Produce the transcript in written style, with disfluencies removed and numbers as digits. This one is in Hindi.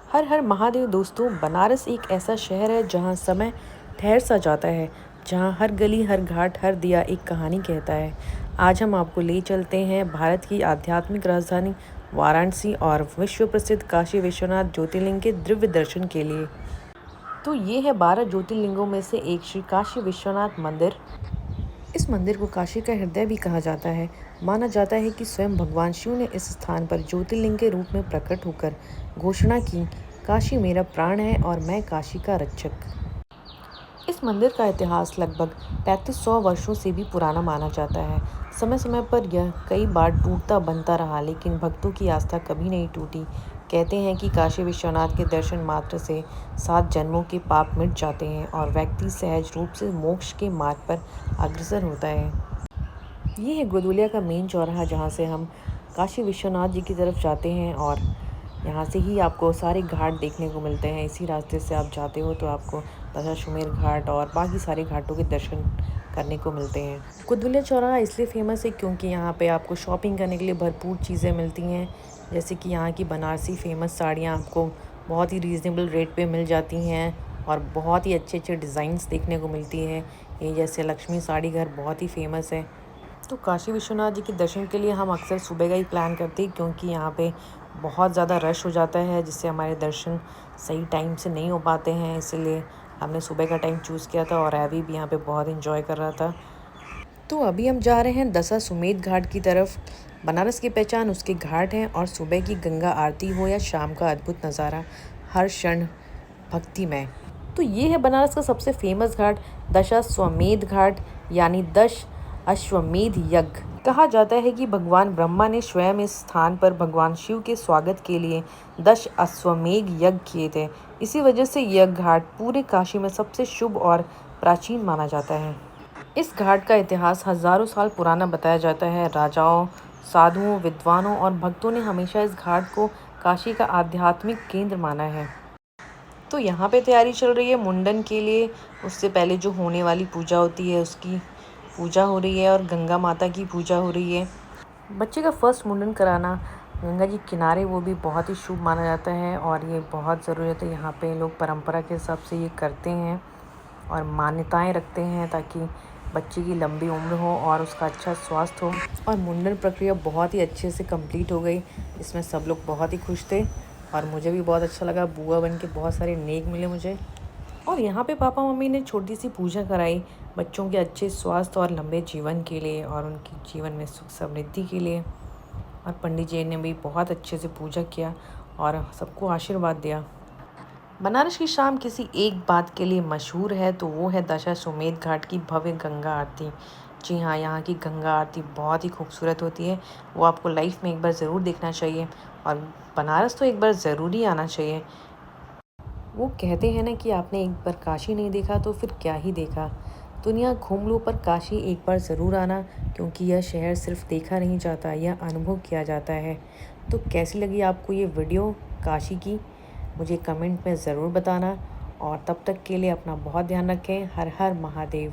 हर हर महादेव दोस्तों, बनारस एक ऐसा शहर है जहाँ समय ठहर सा जाता है, जहाँ हर गली, हर घाट, हर दिया एक कहानी कहता है। आज हम आपको ले चलते हैं भारत की आध्यात्मिक राजधानी वाराणसी और विश्व प्रसिद्ध काशी विश्वनाथ ज्योतिर्लिंग के दिव्य दर्शन के लिए। तो ये है 12 ज्योतिर्लिंगों में से एक श्री काशी विश्वनाथ मंदिर। इस मंदिर को काशी का हृदय भी कहा जाता है। माना जाता है कि स्वयं भगवान शिव ने इस स्थान पर ज्योतिर्लिंग के रूप में प्रकट होकर घोषणा की, काशी मेरा प्राण है और मैं काशी का रक्षक। इस मंदिर का इतिहास लगभग 3300 वर्षों से भी पुराना माना जाता है। समय समय पर यह कई बार टूटता बनता रहा, लेकिन भक्तों की आस्था कभी नहीं टूटी। कहते हैं कि काशी विश्वनाथ के दर्शन मात्र से 7 जन्मों के पाप मिट जाते हैं और व्यक्ति सहज रूप से मोक्ष के मार्ग पर अग्रसर होता है। ये है गोदुलिया का मेन चौराहा, जहाँ से हम काशी विश्वनाथ जी की तरफ जाते हैं और यहाँ से ही आपको सारे घाट देखने को मिलते हैं। इसी रास्ते से आप जाते हो तो आपको दशाश्वमेध घाट और बाकी सारे घाटों के दर्शन करने को मिलते हैं। गोदुलिया चौराहा इसलिए फेमस है क्योंकि यहाँ पे आपको शॉपिंग करने के लिए भरपूर चीज़ें मिलती हैं, जैसे कि यहाँ की बनारसी फेमस साड़ियाँ आपको बहुत ही रीज़नेबल रेट पे मिल जाती हैं और बहुत ही अच्छे अच्छे डिज़ाइंस देखने को मिलती हैं। ये जैसे लक्ष्मी साड़ी घर बहुत ही फेमस है। तो काशी विश्वनाथ जी के दर्शन के लिए हम अक्सर सुबह का ही प्लान करते हैं, क्योंकि यहाँ पे बहुत ज़्यादा रश हो जाता है, जिससे हमारे दर्शन सही टाइम से नहीं हो पाते हैं। इसीलिए हमने सुबह का टाइम चूज़ किया था और रवि भी यहाँ पे बहुत एंजॉय कर रहा था। तो अभी हम जा रहे हैं दशाश्वमेध घाट की तरफ। बनारस की पहचान उसके घाट हैं और सुबह की गंगा आरती हो या शाम का अद्भुत नज़ारा, हर क्षण भक्तिमय। तो ये है बनारस का सबसे फेमस घाट, दशाश्वमेध घाट, यानी 10 अश्वमेध यज्ञ। कहा जाता है कि भगवान ब्रह्मा ने स्वयं इस स्थान पर भगवान शिव के स्वागत के लिए 10 अश्वमेध यज्ञ किए थे। इसी वजह से यह घाट पूरे काशी में सबसे शुभ और प्राचीन माना जाता है। इस घाट का इतिहास हजारों साल पुराना बताया जाता है। राजाओं, साधुओं, विद्वानों और भक्तों ने हमेशा इस घाट को काशी का आध्यात्मिक केंद्र माना है। तो यहाँ पे तैयारी चल रही है मुंडन के लिए। उससे पहले जो होने वाली पूजा होती है उसकी पूजा हो रही है और गंगा माता की पूजा हो रही है। बच्चे का फर्स्ट मुंडन कराना गंगा जी किनारे वो भी बहुत ही शुभ माना जाता है और ये बहुत ज़रूरत है। यहाँ पे लोग परंपरा के हिसाब से ये करते हैं और मान्यताएं रखते हैं ताकि बच्चे की लंबी उम्र हो और उसका अच्छा स्वास्थ्य हो। और मुंडन प्रक्रिया बहुत ही अच्छे से कंप्लीट हो गई। इसमें सब लोग बहुत ही खुश थे और मुझे भी बहुत अच्छा लगा। बुआ बन के बहुत सारे नेक मिले मुझे। और यहाँ पे पापा मम्मी ने छोटी सी पूजा कराई बच्चों के अच्छे स्वास्थ्य और लंबे जीवन के लिए और उनके जीवन में सुख समृद्धि के लिए। और पंडित जी ने भी बहुत अच्छे से पूजा किया और सबको आशीर्वाद दिया। बनारस की शाम किसी एक बात के लिए मशहूर है, तो वो है दशाश्वमेध घाट की भव्य गंगा आरती। जी हाँ, यहाँ की गंगा आरती बहुत ही खूबसूरत होती है। वो आपको लाइफ में एक बार ज़रूर देखना चाहिए और बनारस तो एक बार ज़रूर ही आना चाहिए। वो कहते हैं ना कि आपने एक बार काशी नहीं देखा तो फिर क्या ही देखा। दुनिया घूम लो पर काशी एक बार ज़रूर आना, क्योंकि यह शहर सिर्फ देखा नहीं जाता, यह अनुभव किया जाता है। तो कैसी लगी आपको ये वीडियो काशी की, मुझे कमेंट में ज़रूर बताना। और तब तक के लिए अपना बहुत ध्यान रखें। हर हर महादेव।